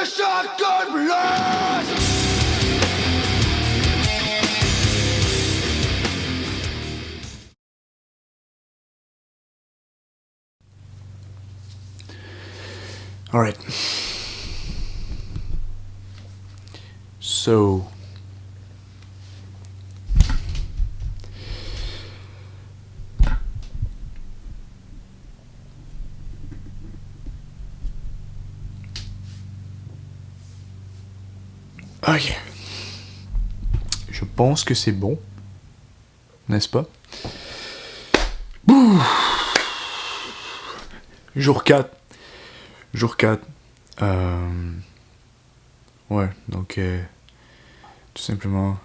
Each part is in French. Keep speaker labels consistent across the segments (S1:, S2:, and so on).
S1: shotgun blast!
S2: Alright. So. Ok. Je pense que c'est bon. N'est-ce pas? Bouh. Jour 4. Jour 4. Ouais, donc tout simplement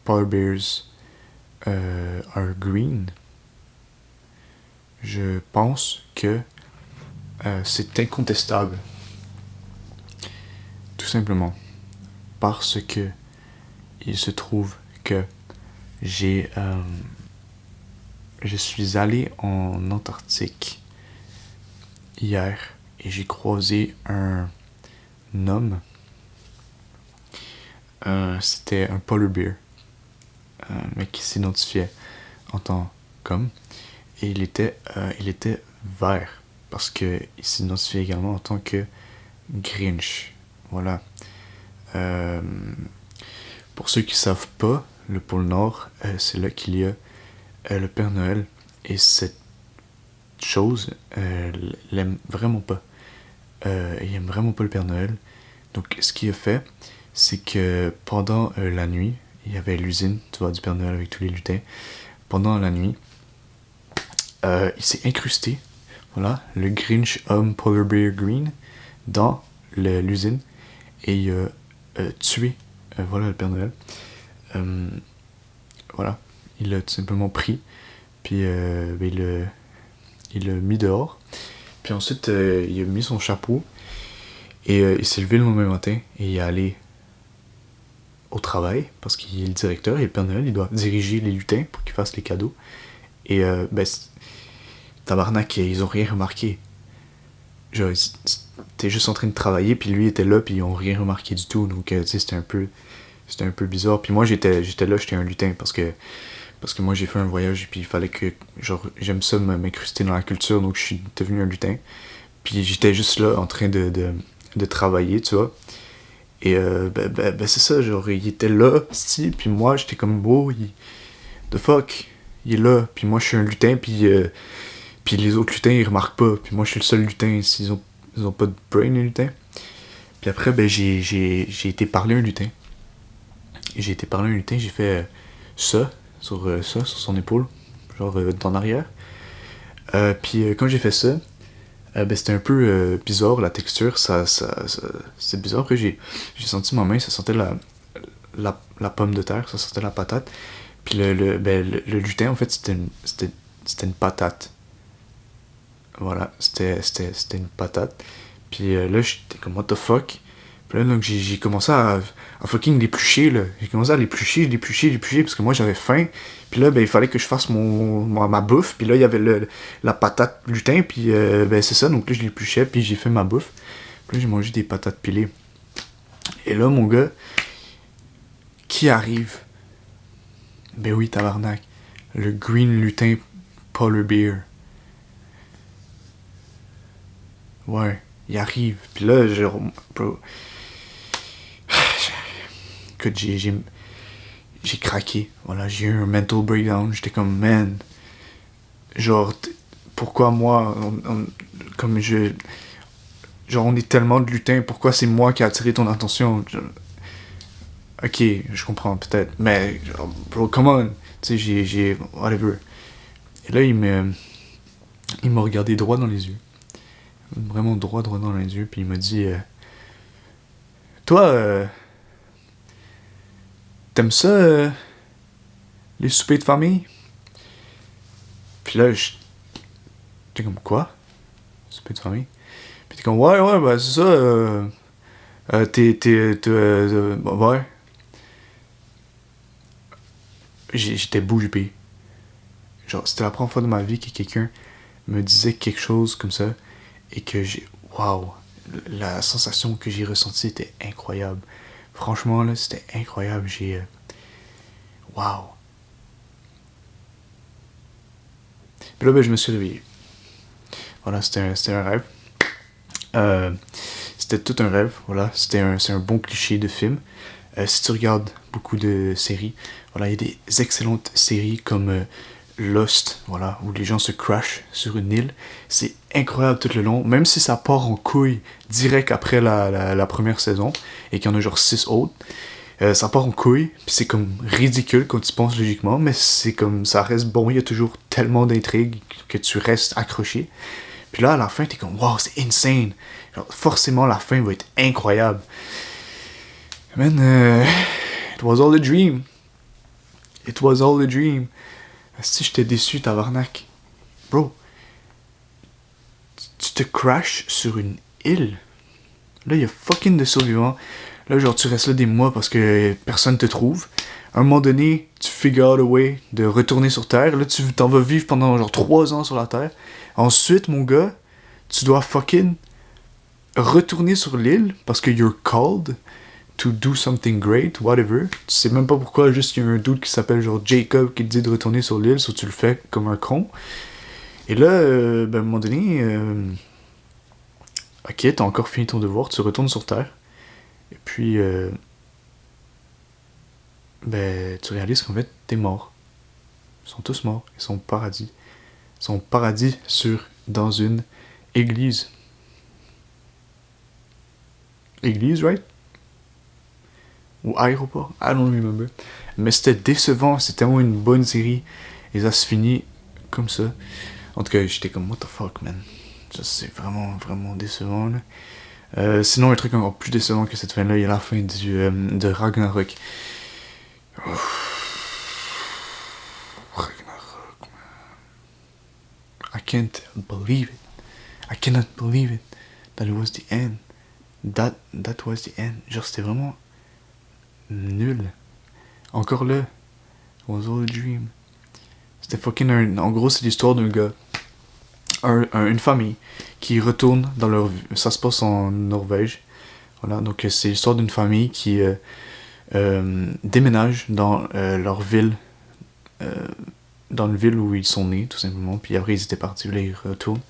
S2: polar bears are green. Je pense que c'est incontestable. Tout simplement parce que il se trouve que je suis allé en Antarctique hier et j'ai croisé un homme. C'était un polar bear, mais qui s'identifiait en tant qu'homme. Et il était vert parce que il s'identifiait également en tant que Grinch. Voilà. Pour ceux qui savent pas, le pôle Nord, c'est là qu'il y a le Père Noël. Et cette chose, l'aime vraiment pas. Il aime vraiment pas le Père Noël. Donc, ce qu'il a fait, c'est que pendant la nuit, il y avait l'usine, tu vois, du Père Noël avec tous les lutins. Pendant la nuit, il s'est incrusté, voilà, le Grinch homme Polar Bear Green dans l'usine et il a tué, voilà, le Père Noël. Voilà, il l'a tout simplement pris, puis il l'a mis dehors. Puis ensuite, il a mis son chapeau et il s'est levé le lendemain matin et il est allé au travail parce qu'il est le directeur et le Père Noël, il doit diriger les lutins pour qu'ils fassent les cadeaux. Et tabarnak, ils ont rien remarqué. Genre, t'es juste en train de travailler, puis lui était là, puis ils ont rien remarqué du tout. Donc, tu sais, c'était un peu bizarre. Puis moi, j'étais là, j'étais un lutin parce que moi, j'ai fait un voyage, puis il fallait que, genre, j'aime ça m'incruster dans la culture, donc je suis devenu un lutin. Puis j'étais juste là, en train de travailler, tu vois. Et c'est ça, genre, il était là, puis moi, j'étais comme, oh, the fuck, il est là, puis moi, je suis un lutin, puis les autres lutins, ils remarquent pas, puis moi, je suis le seul lutin, ils ont pas de brain, les lutins. Puis après, j'ai été parler à un lutin. J'ai fait ça, sur son épaule, genre d'en arrière. Puis quand j'ai fait ça, c'était un peu bizarre, la texture, c'est bizarre. Après, j'ai senti ma main, ça sentait la pomme de terre, ça sentait la patate. Puis le lutin, en fait, c'était une patate. Voilà, c'était une patate. Puis là, j'étais comme, what the fuck? Puis là, donc, j'ai commencé à fucking l'éplucher, là. J'ai commencé à l'éplucher, parce que moi, j'avais faim. Puis là, il fallait que je fasse ma bouffe. Puis là, il y avait la patate lutin, puis c'est ça. Donc là, je l'épluchais, puis j'ai fait ma bouffe. Puis là, j'ai mangé des patates pilées. Et là, mon gars, qui arrive? Ben oui, tabarnak. Le Green Lutin Polar Bear. Ouais, il arrive. Puis là, bro, écoute, j'ai craqué. Voilà, j'ai eu un mental breakdown. J'étais comme, man, genre, pourquoi moi, genre, on est tellement de lutins, pourquoi c'est moi qui a attiré ton attention? Ok, je comprends peut-être, mais, genre, bro, come on. Tu sais, j'ai, whatever. Et là, il m'a regardé droit dans les yeux. Vraiment droit dans les yeux, puis il m'a dit, toi, t'aimes ça, les soupers de famille? Puis là, j'étais comme, quoi? Souper de famille? Puis t'es comme, ouais, ben c'est ça, ouais. J'étais bouche bée. Genre, c'était la première fois de ma vie que quelqu'un me disait quelque chose comme ça, et que waouh, la sensation que j'ai ressentie était incroyable. Franchement, là, c'était incroyable. Wow. Puis là, ben, je me suis réveillé. Voilà, c'était un rêve. C'était tout un rêve, voilà. C'est un bon cliché de film. Si tu regardes beaucoup de séries, voilà, il y a des excellentes séries comme Lost, voilà, où les gens se crashent sur une île. C'est incroyable tout le long, même si ça part en couille direct après la première saison, et qu'il y en a genre 6 autres. Ça part en couille, puis c'est comme ridicule quand tu penses logiquement, mais c'est comme, ça reste bon, il y a toujours tellement d'intrigues que tu restes accroché. Puis là, à la fin, t'es comme, wow, c'est insane. Genre, forcément, la fin va être incroyable. Man, it was all a dream. It was all a dream. Si j'étais déçu, tabarnak. Bro, tu te crashes sur une île. Là, il y a fucking de survivants. Là, genre, tu restes là des mois parce que personne te trouve. À un moment donné, tu figure out a way de retourner sur Terre. Là, tu t'en vas vivre pendant genre 3 ans sur la Terre. Ensuite, mon gars, tu dois fucking retourner sur l'île parce que you're called to do something great, whatever. Tu sais même pas pourquoi, juste il y a un dude qui s'appelle genre Jacob qui te dit de retourner sur l'île, so tu le fais comme un con. Et là, ben, à un moment donné, ok, t'as encore fini ton devoir, tu retournes sur Terre. Et puis, ben, tu réalises qu'en fait, t'es mort. Ils sont tous morts, ils sont au paradis. Ils sont au paradis dans une église. Église, right? Ou aéroport, I don't remember. Mais c'était décevant, c'était tellement une bonne série. Et ça se finit comme ça. En tout cas, j'étais comme, what the fuck, man. Ça, c'est vraiment, vraiment décevant, là. Sinon, un truc encore plus décevant que cette fin-là, il y a la fin de Ragnarok. Ragnarok, man. I can't believe it. I cannot believe it. That it was the end. That was the end. Genre, c'était vraiment nul. Encore là, it was all a dream. C'était fucking en gros, c'est l'histoire d'un gars. Une famille qui retourne dans leur... Ça se passe en Norvège. Voilà, donc c'est l'histoire d'une famille qui déménage dans leur ville. Dans une ville où ils sont nés, tout simplement. Puis après, ils étaient partis, là, ils retournent.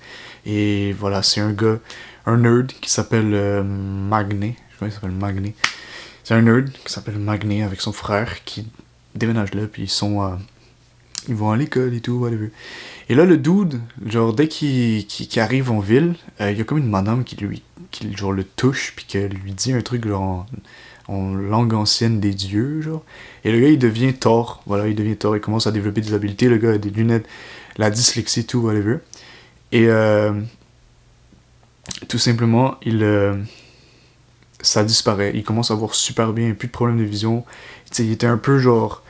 S2: Et voilà, c'est un gars, un nerd qui s'appelle Magné. Je crois qu'il s'appelle Magné. C'est un nerd qui s'appelle Magné avec son frère qui déménage là, puis ils vont à l'école et tout, whatever. Et là, le dude, genre, dès qu'il arrive en ville, il y a comme une madame qui genre, le touche, puis qui lui dit un truc, genre, en langue ancienne des dieux, genre. Et le gars, il devient Thor. Voilà, il devient Thor, il commence à développer des habiletés, le gars a des lunettes, la dyslexie, tout, whatever. Et, tout simplement, ça disparaît. Il commence à voir super bien, plus de problème de vision. T'sais, il était un peu genre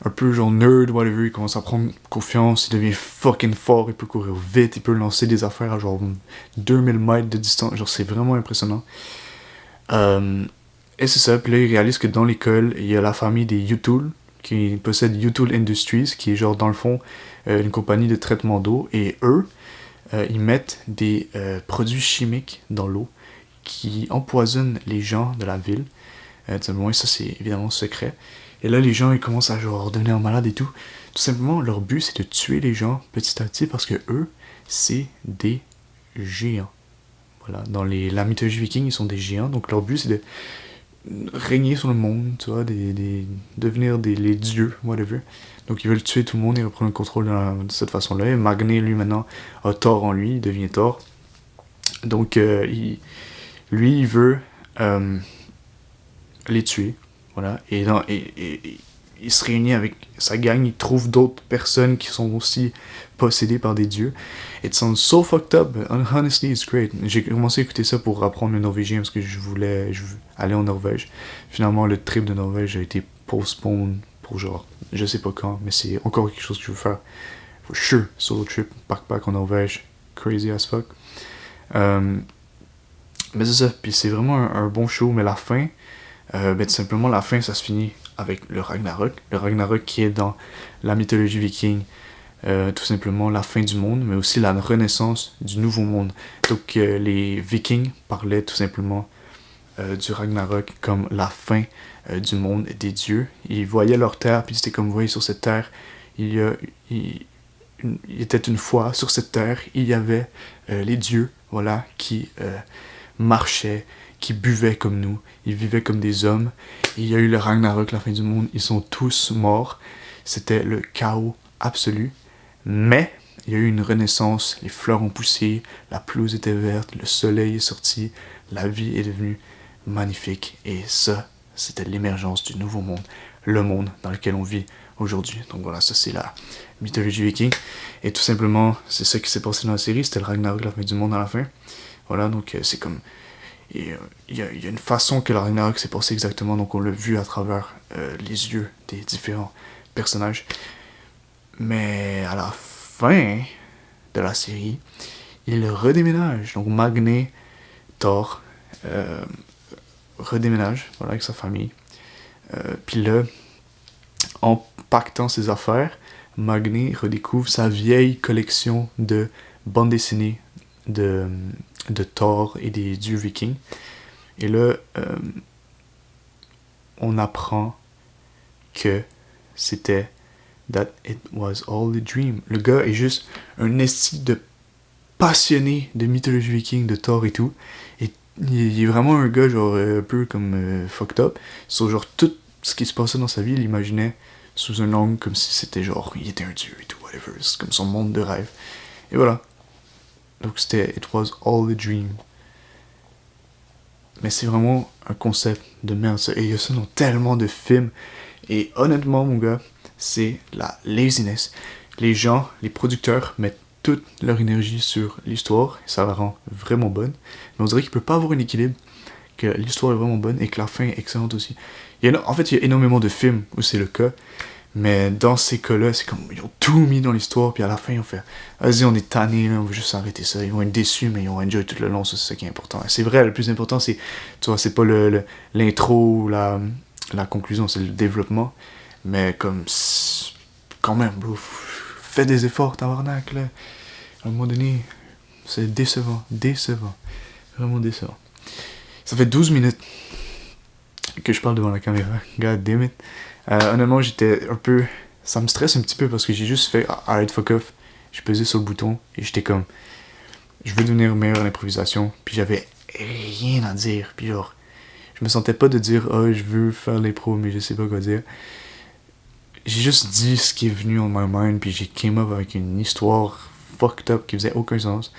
S2: nerd, whatever. Il commence à prendre confiance, il devient fucking fort, il peut courir vite, il peut lancer des affaires à genre 2000 mètres de distance. Genre, c'est vraiment impressionnant. Et c'est ça, puis là, il réalise que dans l'école, il y a la famille des Yutul, qui possède Yutul Industries, qui est genre, dans le fond, une compagnie de traitement d'eau. Et eux, ils mettent des produits chimiques dans l'eau qui empoisonnent les gens de la ville. Simplement, ça c'est évidemment secret. Et là, les gens, ils commencent à genre devenir malades et tout. Tout simplement, leur but, c'est de tuer les gens petit à petit parce que eux, c'est des géants. Voilà, dans la mythologie viking, ils sont des géants. Donc leur but, c'est de régner sur le monde, tu vois, devenir les dieux, whatever. Donc ils veulent tuer tout le monde et reprendre le contrôle de cette façon-là. Et Magné, lui, maintenant, a Thor en lui, il devient Thor. Donc, il veut les tuer, voilà. Et il se réunit avec sa gang, il trouve d'autres personnes qui sont aussi possédées par des dieux. It sounds so fucked up, but honestly, it's great. J'ai commencé à écouter ça pour apprendre le norvégien parce que je voulais aller en Norvège. Finalement, le trip de Norvège a été postponed pour genre, je sais pas quand, mais c'est encore quelque chose que je veux faire. For sure, solo trip, backpack en Norvège, crazy as fuck. Mais c'est ça, puis c'est vraiment un bon show, mais la fin, tout simplement la fin, ça se finit avec le Ragnarok. Le Ragnarok qui est dans la mythologie viking, tout simplement la fin du monde, mais aussi la renaissance du nouveau monde. Donc les Vikings parlaient tout simplement du Ragnarok comme la fin du monde des dieux. Ils voyaient leur terre, puis c'était comme, vous voyez, sur cette terre, il était une fois, sur cette terre, il y avait les dieux, voilà, qui marchaient, qui buvaient comme nous, ils vivaient comme des hommes. Il y a eu le Ragnarok, la fin du monde, ils sont tous morts. C'était le chaos absolu. Mais il y a eu une renaissance, les fleurs ont poussé, la pelouse était verte, le soleil est sorti, la vie est devenue magnifique. Et ça, c'était l'émergence du nouveau monde, le monde dans lequel on vit aujourd'hui. Donc voilà, ça c'est la mythologie viking. Et tout simplement, c'est ça qui s'est passé dans la série, c'était le Ragnarok, la fin du monde à la fin. Voilà, donc c'est comme... Il y a une façon que le Ragnarok s'est passé exactement, donc on l'a vu à travers les yeux des différents personnages. Mais à la fin de la série, il redéménage. Donc Magné, Thor, redéménage, voilà, avec sa famille. Puis là, en pactant ses affaires, Magné redécouvre sa vieille collection de bandes dessinées de Thor et des dieux vikings. Et là, on apprend que c'était that it was all a dream. Le gars est juste un esti de passionné de mythologie viking, de Thor et tout. Et il est vraiment un gars genre un peu comme fucked up. Sur genre tout ce qui se passait dans sa vie, il imaginait sous un angle comme si c'était genre il était un dieu et tout, whatever. C'est comme son monde de rêve. Et voilà. Donc c'était it was all a dream. Mais c'est vraiment un concept de merde ça. Et il y a ça dans tellement de films. Et honnêtement mon gars, c'est la laziness. Les gens, les producteurs mettent toute leur énergie sur l'histoire, et ça la rend vraiment bonne. Mais on dirait qu'il peut pas avoir un équilibre, que l'histoire est vraiment bonne et que la fin est excellente aussi. En fait, il y a énormément de films où c'est le cas, mais dans ces cas-là, c'est comme ils ont tout mis dans l'histoire, puis à la fin, on fait vas-y, on est tanné, on va juste arrêter ça. Ils vont être déçus, mais ils vont enjoy tout le long, ça c'est ça qui est important. Et c'est vrai, le plus important, c'est, tu vois, c'est pas l'intro ou la conclusion, c'est le développement. Mais comme, quand même, bro, fais des efforts, tabarnak, là. À un moment donné, c'est décevant, vraiment décevant. Ça fait 12 minutes que je parle devant la caméra, god damn it. Honnêtement, j'étais un peu, ça me stresse un petit peu parce que j'ai juste fait, arrête, fuck off. J'ai pesé sur le bouton et j'étais comme, je veux devenir meilleur en improvisation, puis j'avais rien à dire, puis genre, je me sentais pas de dire, je veux faire l'impro, mais je sais pas quoi dire. J'ai juste dit ce qui est venu en my mind, puis j'ai came up avec une histoire fucked up qui faisait aucun sens.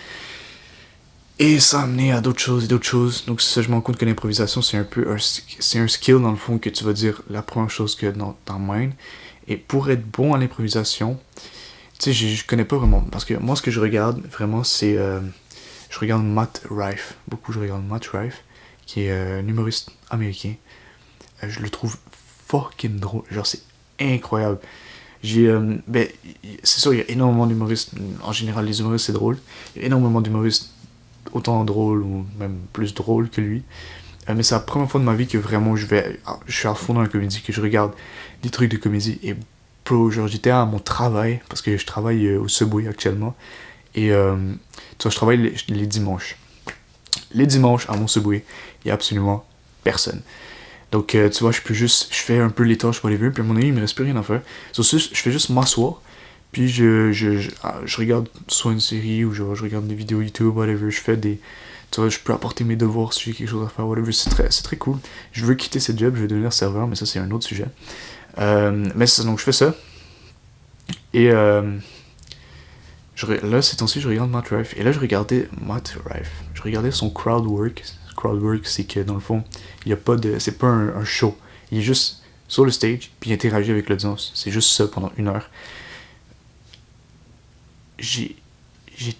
S2: Et ça a amené à d'autres choses et d'autres choses. Donc ça, je me rends compte que l'improvisation, c'est un peu c'est un skill dans le fond que tu vas dire la première chose que dans ta mind. Et pour être bon à l'improvisation, tu sais, je connais pas vraiment. Parce que moi, ce que je regarde vraiment, c'est... je regarde Matt Rife. Beaucoup, je regarde Matt Rife, qui est un humoriste américain. Je le trouve fucking drôle. Genre, c'est incroyable. C'est sûr, il y a énormément d'humoristes. En général, les humoristes, c'est drôle. Il y a énormément d'humoristes autant drôles ou même plus drôles que lui. Mais c'est la première fois de ma vie que vraiment je suis à fond dans la comédie, que je regarde des trucs de comédie. Et bro, genre, j'étais à mon travail, parce que je travaille au Subway actuellement. Et tu vois, je travaille les dimanches. Les dimanches, à mon Subway, il n'y a absolument personne. Donc, tu vois, je fais un peu les tâches pour les vieux, puis à mon avis, il me reste plus rien à faire. Sur ce, je fais juste m'asseoir, puis je regarde soit une série, ou je regarde des vidéos YouTube, whatever, je fais des... Tu vois, je peux apporter mes devoirs si j'ai quelque chose à faire, whatever, c'est très cool. Je veux quitter cette job, je veux devenir serveur, mais ça, c'est un autre sujet. Mais c'est ça, donc je fais ça. Et là, ces temps-ci, je regarde Matt Rife, et là, je regardais son crowd work. Crowdwork, c'est que dans le fond, il y a pas de, c'est pas un show. Il est juste sur le stage, puis il interagit avec l'audience. C'est juste ça pendant 1 heure. J'ai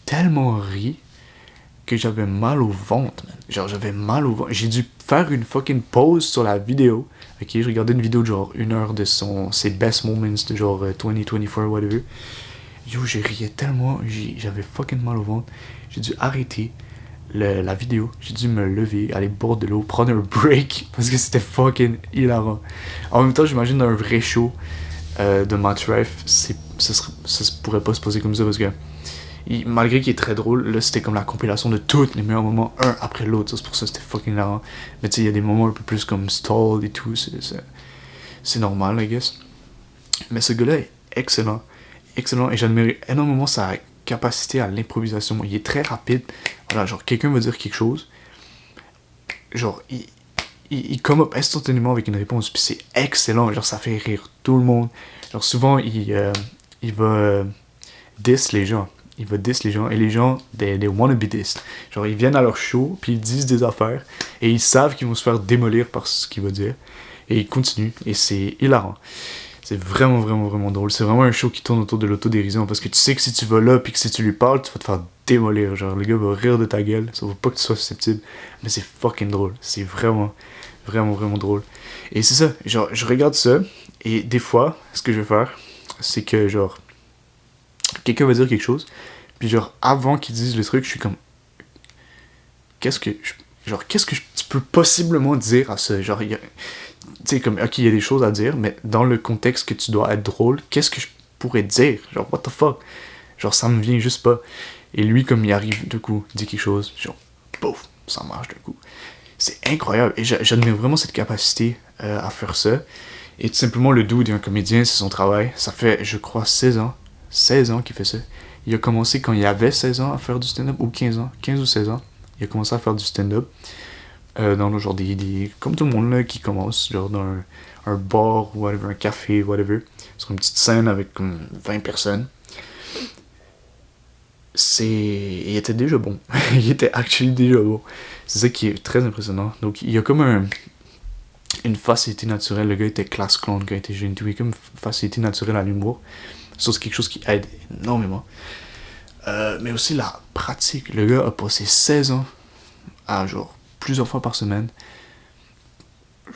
S2: tellement ri que j'avais mal au ventre, man. Genre, j'avais mal au ventre. J'ai dû faire une fucking pause sur la vidéo. Ok, je regardais une vidéo de genre 1 heure de ses best moments, de genre 2024, whatever. Yo, j'ai riais tellement, j'avais fucking mal au ventre. J'ai dû arrêter la vidéo, j'ai dû me lever, aller boire de l'eau, prendre un break, parce que c'était fucking hilarant. En même temps, j'imagine dans un vrai show de Matt Rife, ça se pourrait pas se passer comme ça parce que malgré qu'il est très drôle, là c'était comme la compilation de tous les meilleurs moments, un après l'autre, c'est pour ça que c'était fucking hilarant. Mais tu sais, il y a des moments un peu plus comme stall et tout, c'est normal, I guess. Mais ce gars-là est excellent, excellent, et j'admire énormément sa capacité à l'improvisation. Il est très rapide, voilà, genre quelqu'un va dire quelque chose, genre il come up instantanément avec une réponse, puis c'est excellent, genre ça fait rire tout le monde. Genre souvent il va diss les gens. Il va diss les gens, et les gens, they wanna be dissed. Genre, ils viennent à leur show, puis ils disent des affaires, et ils savent qu'ils vont se faire démolir par ce qu'il va dire, et ils continuent, et c'est hilarant. C'est vraiment, vraiment, vraiment drôle. C'est vraiment un show qui tourne autour de l'autodérision, parce que tu sais que si tu vas là, puis que si tu lui parles, tu vas te faire démolir. Genre, le gars va rire de ta gueule, ça veut pas que tu sois susceptible, mais c'est fucking drôle. C'est vraiment, vraiment, vraiment drôle. Et c'est ça, genre, je regarde ça, et des fois, ce que je vais faire, c'est que, genre, quelqu'un va dire quelque chose, puis genre avant qu'ils disent le truc, je suis comme qu'est-ce que tu peux possiblement dire à ça, genre tu sais, comme ok, il y a des choses à dire, mais dans le contexte que tu dois être drôle, qu'est-ce que je pourrais dire, genre what the fuck, genre ça me vient juste pas. Et lui, comme il arrive de coup, dit quelque chose, genre pouf, ça marche de coup. C'est incroyable, et j'admire vraiment cette capacité à faire ça. Et tout simplement, le dude est un comédien, c'est son travail. Ça fait, je crois, 16 ans qu'il fait ça. Il a commencé quand il avait 16 ans à faire du stand-up, ou 15 ans, 15 ou 16 ans. Il a commencé à faire du stand-up. Dans le genre comme tout le monde là qui commence, genre dans un bar, whatever, un café, whatever, sur une petite scène avec comme 20 personnes. Il était déjà bon. Il était actually déjà bon. C'est ça qui est très impressionnant. Donc il y a comme une facilité naturelle. Le gars était classe clown quand il était jeune. Il a comme une facilité naturelle à l'humour. Ça, c'est quelque chose qui aide énormément. Mais aussi la pratique. Le gars a passé 16 ans à genre plusieurs fois par semaine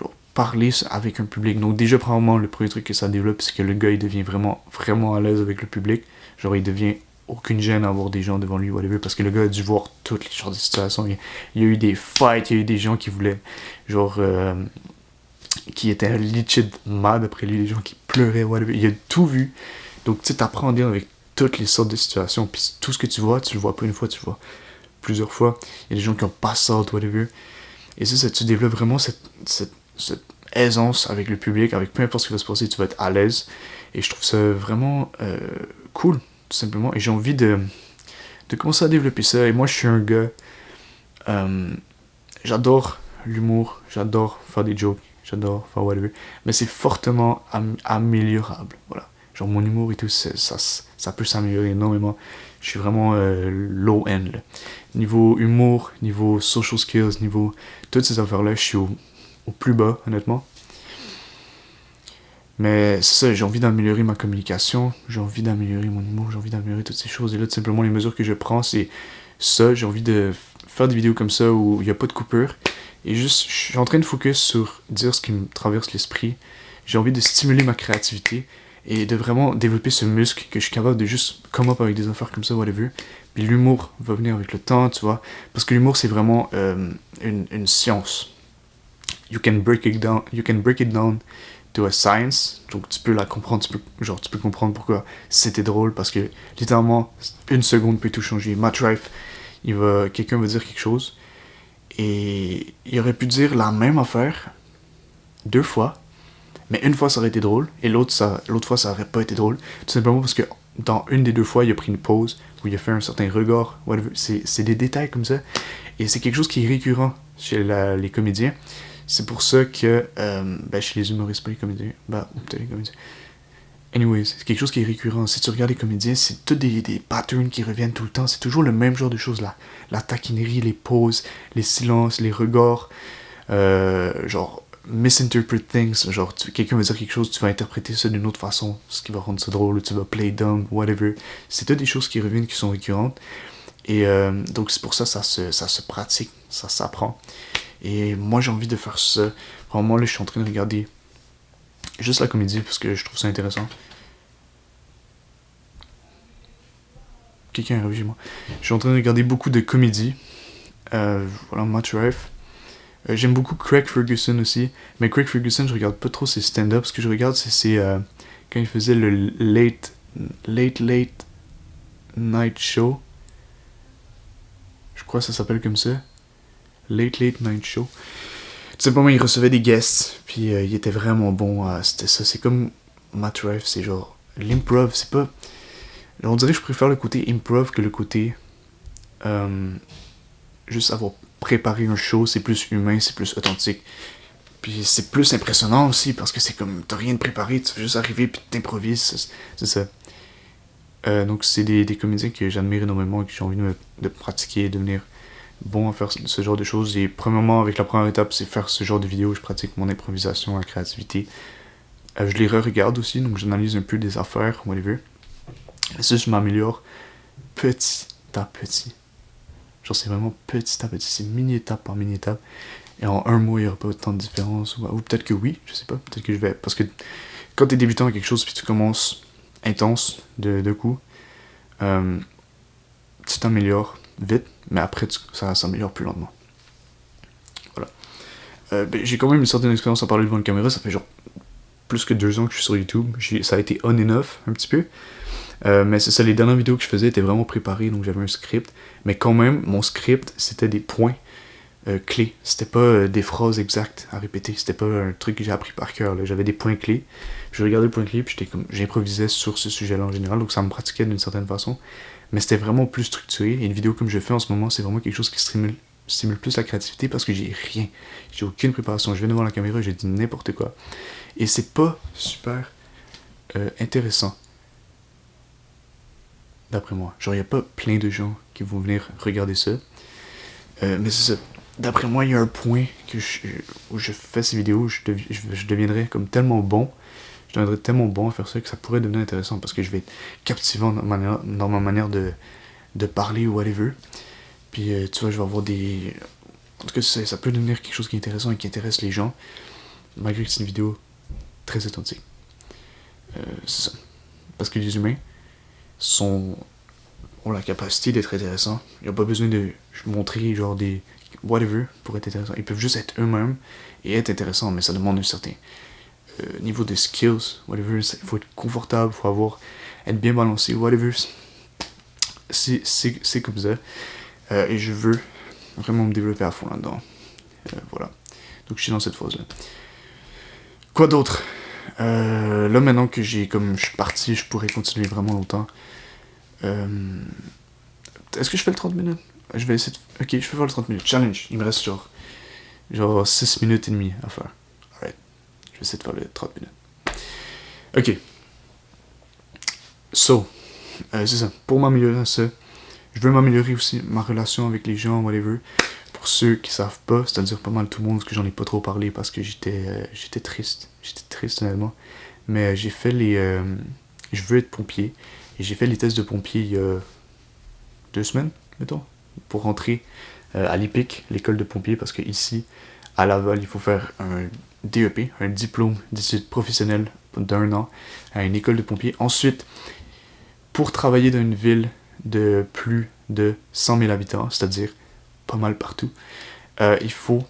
S2: genre parler avec un public. Donc déjà probablement le premier truc que ça développe, c'est que le gars il devient vraiment vraiment à l'aise avec le public. Genre il devient aucune gêne à avoir des gens devant lui, whatever, parce que le gars a dû voir toutes les genres de situations. Il y a eu des fights, il y a eu des gens qui voulaient genre qui étaient legit mad après lui, des gens qui pleuraient, whatever. Il a tout vu. Donc tu sais, t'apprends à dire avec toutes les sortes de situations, puis tout ce que tu le vois pas une fois, tu le vois plusieurs fois. Il y a des gens qui ont pas ça, whatever. Et ça, tu développes vraiment cette aisance avec le public, avec peu importe ce qui va se passer, tu vas être à l'aise. Et je trouve ça vraiment cool, tout simplement. Et j'ai envie de commencer à développer ça. Et moi, je suis un gars, j'adore l'humour, j'adore faire des jokes, j'adore faire whatever. Mais c'est fortement améliorable, voilà. Genre mon humour et tout, ça peut s'améliorer énormément. Je suis vraiment low end là. Niveau humour, niveau social skills, niveau toutes ces affaires-là, je suis au plus bas, honnêtement. Mais c'est ça, j'ai envie d'améliorer ma communication, j'ai envie d'améliorer mon humour, j'ai envie d'améliorer toutes ces choses. Et là, tout simplement, les mesures que je prends, c'est ça. J'ai envie de faire des vidéos comme ça où il n'y a pas de coupure. Et juste, je suis en train de focus sur dire ce qui me traverse l'esprit. J'ai envie de stimuler ma créativité et de vraiment développer ce muscle que je suis capable de juste come up avec des affaires comme ça, whatever. Puis l'humour va venir avec le temps, tu vois. Parce que l'humour, c'est vraiment une science. You can break it down to a science. Donc tu peux la comprendre, tu peux comprendre pourquoi c'était drôle, parce que littéralement, une seconde peut tout changer. Matt Rife, quelqu'un va dire quelque chose, et il aurait pu dire la même affaire 2 fois, mais une fois ça aurait été drôle, et l'autre fois ça aurait pas été drôle, tout simplement parce que dans une des 2 fois il a pris une pause, où il a fait un certain regard, whatever. C'est des détails comme ça, et c'est quelque chose qui est récurrent chez les comédiens. C'est pour ça que chez les humoristes, pas les comédiens, ou peut-être les comédiens. Anyways, c'est quelque chose qui est récurrent. Si tu regardes les comédiens, c'est tous des patterns qui reviennent tout le temps. C'est toujours le même genre de choses là. La taquinerie, les pauses, les silences, les regards, genre misinterpret things, genre quelqu'un va dire quelque chose, tu vas interpréter ça d'une autre façon, ce qui va rendre ça drôle, ou tu vas play dumb, whatever. C'est toutes des choses qui reviennent, qui sont récurrentes. Et donc c'est pour ça ça se pratique, ça s'apprend. Et moi j'ai envie de faire ça. Vraiment là je suis en train de regarder juste la comédie parce que je trouve ça intéressant. Quelqu'un est arrivé chez moi. Je suis en train de regarder beaucoup de comédies. Voilà, Matt Rife. J'aime beaucoup Craig Ferguson aussi. Mais Craig Ferguson, je regarde pas trop ses stand-up. Ce que je regarde, c'est quand il faisait le Late Late Late Night Show. Je crois que ça s'appelle comme ça. Late Late Night Show. Tout simplement, il recevait des guests, puis il était vraiment bon. C'était ça, c'est comme Matt Rife, c'est genre l'improv, c'est pas. On dirait que je préfère le côté improv que le côté juste avoir préparé un show. C'est plus humain, c'est plus authentique. Puis c'est plus impressionnant aussi parce que c'est comme t'as rien de préparé, tu fais juste arriver puis t'improvises, c'est ça. Donc c'est des comédiens que j'admire énormément et que j'ai envie de pratiquer, de devenir bon à faire ce genre de choses. Et premièrement, avec la première étape, c'est faire ce genre de vidéo où je pratique mon improvisation, la créativité. Je les re-regarde aussi, donc j'analyse un peu des affaires, whatever. Et ça, je m'améliore petit à petit. Genre c'est vraiment petit à petit, c'est mini étape par mini étape. Et en un mois, il n'y aura pas autant de différence. Ou peut-être que oui, je sais pas. Peut-être que je vais. Parce que quand t'es débutant à quelque chose, puis tu commences intense de coup, tu t'améliores vite, mais après, ça s'améliore plus lentement. Voilà. J'ai quand même une certaine expérience à parler devant une caméra. Ça fait genre plus que 2 ans que je suis sur YouTube. Ça a été on and off un petit peu. Mais c'est ça, les dernières vidéos que je faisais étaient vraiment préparées, donc j'avais un script. Mais quand même, mon script, c'était des points clés. C'était pas des phrases exactes à répéter. C'était pas un truc que j'ai appris par cœur. J'avais des points clés. Je regardais le point clé, puis j'improvisais sur ce sujet-là en général, donc ça me pratiquait d'une certaine façon. Mais c'était vraiment plus structuré. Et une vidéo comme je fais en ce moment, c'est vraiment quelque chose qui stimule plus la créativité parce que j'ai rien. J'ai aucune préparation. Je viens devant la caméra et je dis n'importe quoi. Et c'est pas super intéressant. D'après moi. Genre, il n'y a pas plein de gens qui vont venir regarder ça. Mais c'est ça. D'après moi, il y a un point où je fais ces vidéos, je deviendrai comme tellement bon. Je deviendrai tellement bon à faire ça que ça pourrait devenir intéressant parce que je vais être captivant dans ma manière de parler ou whatever. Puis, tu vois, je vais avoir des. En tout cas, ça peut devenir quelque chose qui est intéressant et qui intéresse les gens, malgré que c'est une vidéo très authentique. C'est ça. Parce que les humains ont la capacité d'être intéressants. Il n'y a pas besoin de montrer genre des whatever pour être intéressant. Ils peuvent juste être eux-mêmes et être intéressants, mais ça demande un certain niveau de skills, whatever. Il faut être confortable, il faut être bien balancé, whatever. C'est comme ça. Et je veux vraiment me développer à fond là-dedans. Voilà. Donc je suis dans cette phase-là. Quoi d'autre? Là maintenant que je suis parti, je pourrais continuer vraiment longtemps. Est-ce que je fais le 30 minutes? Je vais essayer de. Ok, je vais faire le 30 minutes. Challenge. Il me reste genre 6 minutes et demie à faire. Alright. Je vais essayer de faire le 30 minutes. Ok. So, c'est ça. Pour m'améliorer à ça, je veux m'améliorer aussi ma relation avec les gens, whatever. Pour ceux qui savent pas, c'est-à-dire pas mal tout le monde, parce que j'en ai pas trop parlé parce que j'étais triste. J'étais triste honnêtement. Mais j'ai fait je veux être pompier. Et j'ai fait les tests de pompier il y a 2 semaines, mettons, pour rentrer à l'IPIC, l'école de pompier, parce que ici, à Laval, il faut faire un DEP, un diplôme d'études professionnelles d'1 an à une école de pompier. Ensuite, pour travailler dans une ville de plus de 100 000 habitants, c'est-à-dire pas mal partout, il faut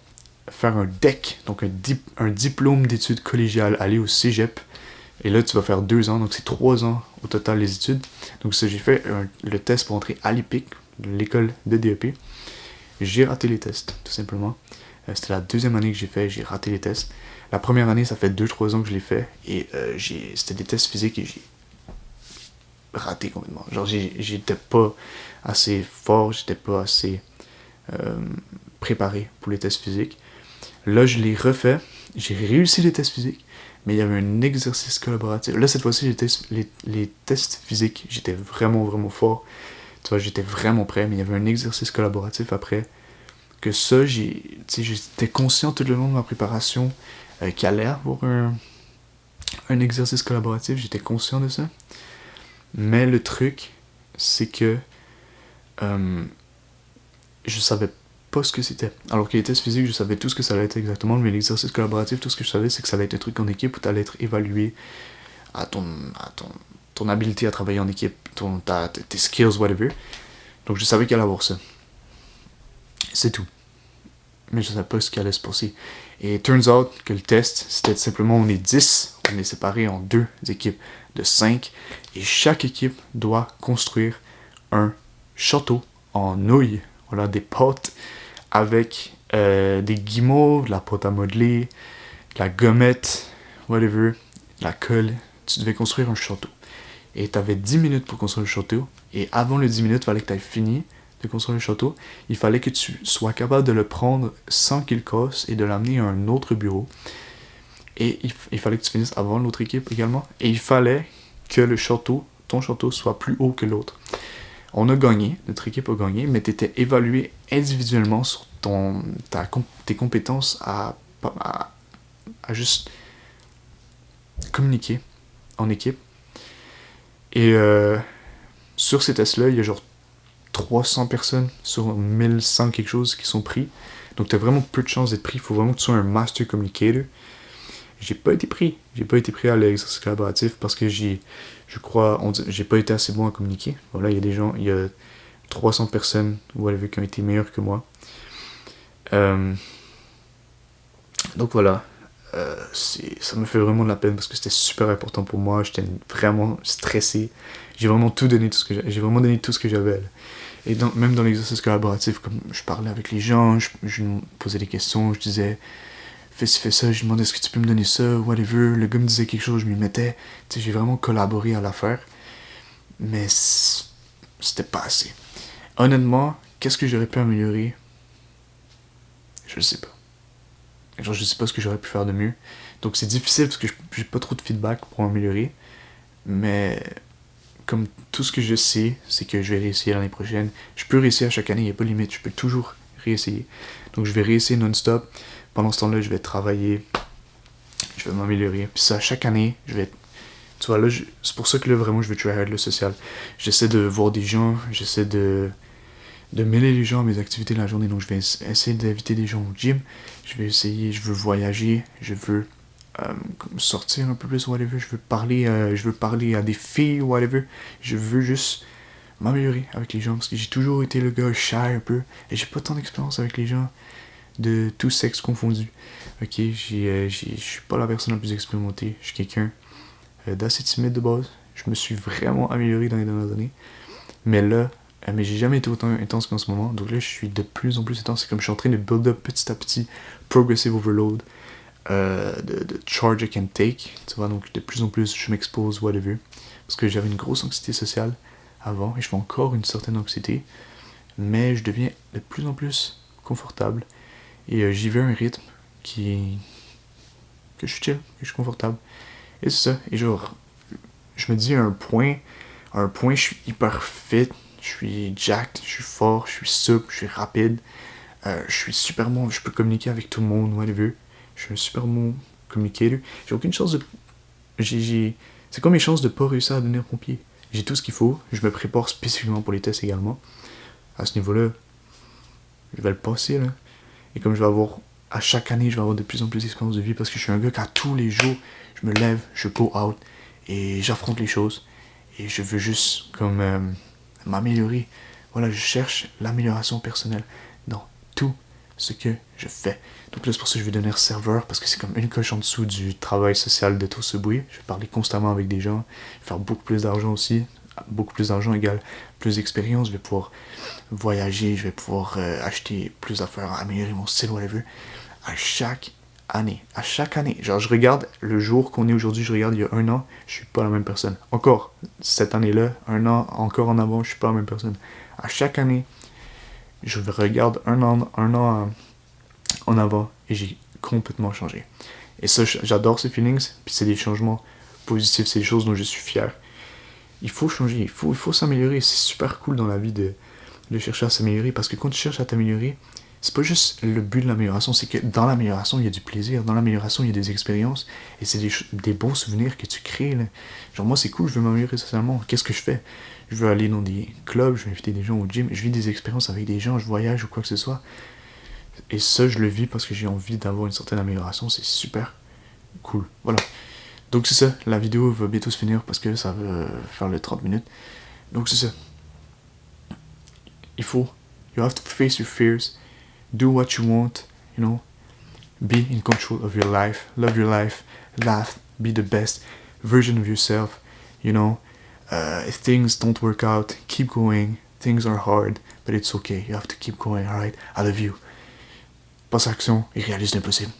S2: faire un DEC, donc un diplôme d'études collégiales, aller au cégep. Et là, tu vas faire 2 ans, donc c'est 3 ans au total les études. Donc ça, j'ai fait le test pour entrer à l'IPIC, l'école de DEP. J'ai raté les tests, tout simplement. C'était la 2e année que j'ai raté les tests. La première année, ça fait 2-3 ans que je l'ai fait. Et c'était des tests physiques et j'ai raté complètement. Genre, j'étais pas assez fort, j'étais pas assez préparé pour les tests physiques. Là, je l'ai refait. J'ai réussi les tests physiques. Mais il y avait un exercice collaboratif. Là, cette fois-ci, les tests physiques, j'étais vraiment, vraiment fort. Tu vois, j'étais vraiment prêt, mais il y avait un exercice collaboratif après. Que ça, j'étais conscient tout le long de ma préparation qu'il allait avoir un exercice collaboratif. J'étais conscient de ça. Mais le truc, c'est que je savais pas ce que c'était. Alors que les tests physiques, je savais tout ce que ça allait être exactement, mais l'exercice collaboratif, tout ce que je savais, c'est que ça allait être un truc en équipe où tu allais être évalué à ton habileté à travailler en équipe, tes skills, whatever. Donc je savais qu'il allait avoir ça. C'est tout. mais je savais pas ce qui allait se passer. Et turns out que le test, c'était simplement on est 10, on est séparés en deux équipes de 5, et chaque équipe doit construire un château en nouilles, voilà, des pâtes avec des guimauves, de la pâte à modeler, de la gommette, whatever, de la colle. Tu devais construire un château. Et tu avais 10 minutes pour construire le château. Et avant les 10 minutes, il fallait que tu aies fini de construire le château. Il fallait que tu sois capable de le prendre sans qu'il casse et de l'amener à un autre bureau. Et il fallait que tu finisses avant l'autre équipe également. Et il fallait que le château, ton château, soit plus haut que l'autre. On a gagné, notre équipe a gagné, mais tu étais évalué individuellement sur tes compétences à juste communiquer en équipe. Et sur ces tests-là, il y a genre 300 personnes sur 1100 quelque chose qui sont pris. Donc tu as vraiment peu de chances d'être pris. Il faut vraiment que tu sois un master communicator. J'ai pas été pris. J'ai pas été pris à l'exercice collaboratif parce que j'ai pas été assez bon à communiquer. Voilà, il y a 300 personnes whatever, qui ont été meilleures que moi. Donc voilà. Ça me fait vraiment de la peine parce que c'était super important pour moi. J'étais vraiment stressé. J'ai vraiment donné tout ce que j'avais. Et même dans l'exercice collaboratif, comme je parlais avec les gens, je me posais des questions, je disais fais ci, fais ça, je lui demandais est-ce que tu peux me donner ça, whatever. Le gars me disait quelque chose, je m'y mettais. Tu sais, j'ai vraiment collaboré à l'affaire. Mais c'était pas assez. Honnêtement, qu'est-ce que j'aurais pu améliorer? Je sais pas. Genre, je sais pas ce que j'aurais pu faire de mieux. Donc c'est difficile parce que j'ai pas trop de feedback pour améliorer. Mais comme tout ce que je sais, c'est que je vais réessayer l'année prochaine. Je peux réessayer à chaque année, il n'y a pas de limite. Je peux toujours réessayer. Donc je vais réessayer non-stop. Pendant ce temps-là, je vais travailler. Je vais m'améliorer. Puis ça, chaque année, je vais... Tu vois, là, c'est pour ça que là, vraiment, je veux try hard le social. J'essaie de voir des gens. J'essaie de mêler les gens à mes activités de la journée. Donc je vais essayer d'inviter des gens au gym. Je veux voyager. Je veux sortir un peu plus, whatever. Je veux parler à des filles, whatever. Je veux juste m'améliorer avec les gens parce que j'ai toujours été le gars shy un peu et j'ai pas tant d'expérience avec les gens de tous sexes confondus. Ok, je suis pas la personne la plus expérimentée. Je suis quelqu'un d'assez timide de base. Je me suis vraiment amélioré dans les dernières années. Mais j'ai jamais été autant intense qu'en ce moment. Donc là, je suis de plus en plus intense. C'est comme je suis en train de build up petit à petit progressive overload. De charge I can take, tu vois, donc de plus en plus je m'expose, whatever, parce que j'avais une grosse anxiété sociale avant, et je fais encore une certaine anxiété, mais je deviens de plus en plus confortable, et j'y vais à un rythme que je suis chill, que je suis confortable, et c'est ça, et genre, je me dis à un point, je suis hyper fit, je suis jacked, je suis fort, je suis souple, je suis rapide, je suis super bon, je peux communiquer avec tout le monde, whatever. Je suis un super bon communicator. J'ai aucune chance de... C'est quoi mes chances de pas réussir à devenir pompier? J'ai tout ce qu'il faut. Je me prépare spécifiquement pour les tests également. À ce niveau-là, je vais le passer, là. Et comme à chaque année, je vais avoir de plus en plus d'expérience de vie parce que je suis un gars qu'à tous les jours, je me lève, je go out et j'affronte les choses. Et je veux juste, m'améliorer. Voilà, je cherche l'amélioration personnelle dans tout ce que je fais. Donc là, c'est pour ça que je vais devenir serveur, parce que c'est comme une coche en dessous du travail social de Tosubui. Je vais parler constamment avec des gens, faire beaucoup plus d'argent aussi. Beaucoup plus d'argent égale plus d'expérience. Je vais pouvoir voyager, je vais pouvoir acheter plus d'affaires, améliorer mon style, whatever. À chaque année. Genre, je regarde le jour qu'on est aujourd'hui, je regarde il y a un an, je suis pas la même personne. Encore, cette année-là, un an, encore en avant, je suis pas la même personne. À chaque année, je regarde un an en avant et j'ai complètement changé. Et ça, j'adore ces feelings, puis c'est des changements positifs, c'est des choses dont je suis fier. Il faut changer, il faut s'améliorer, c'est super cool dans la vie de chercher à s'améliorer, parce que quand tu cherches à t'améliorer, c'est pas juste le but de l'amélioration, c'est que dans l'amélioration, il y a du plaisir, dans l'amélioration, il y a des expériences, et c'est des bons souvenirs que tu crées, là. Genre moi, c'est cool, je veux m'améliorer socialement, qu'est-ce que je fais? Je veux aller dans des clubs, je veux inviter des gens au gym, je vis des expériences avec des gens, je voyage ou quoi que ce soit. Et ça, je le vis parce que j'ai envie d'avoir une certaine amélioration, c'est super cool. Voilà. Donc c'est ça, la vidéo va bientôt se finir parce que ça va faire les 30 minutes. Donc c'est ça. You have to face your fears, do what you want, you know. Be in control of your life, love your life, laugh, be the best version of yourself, you know. If things don't work out, keep going. Things are hard, but it's okay. You have to keep going, alright? I love you. Passe à l'action et réalise l'impossible.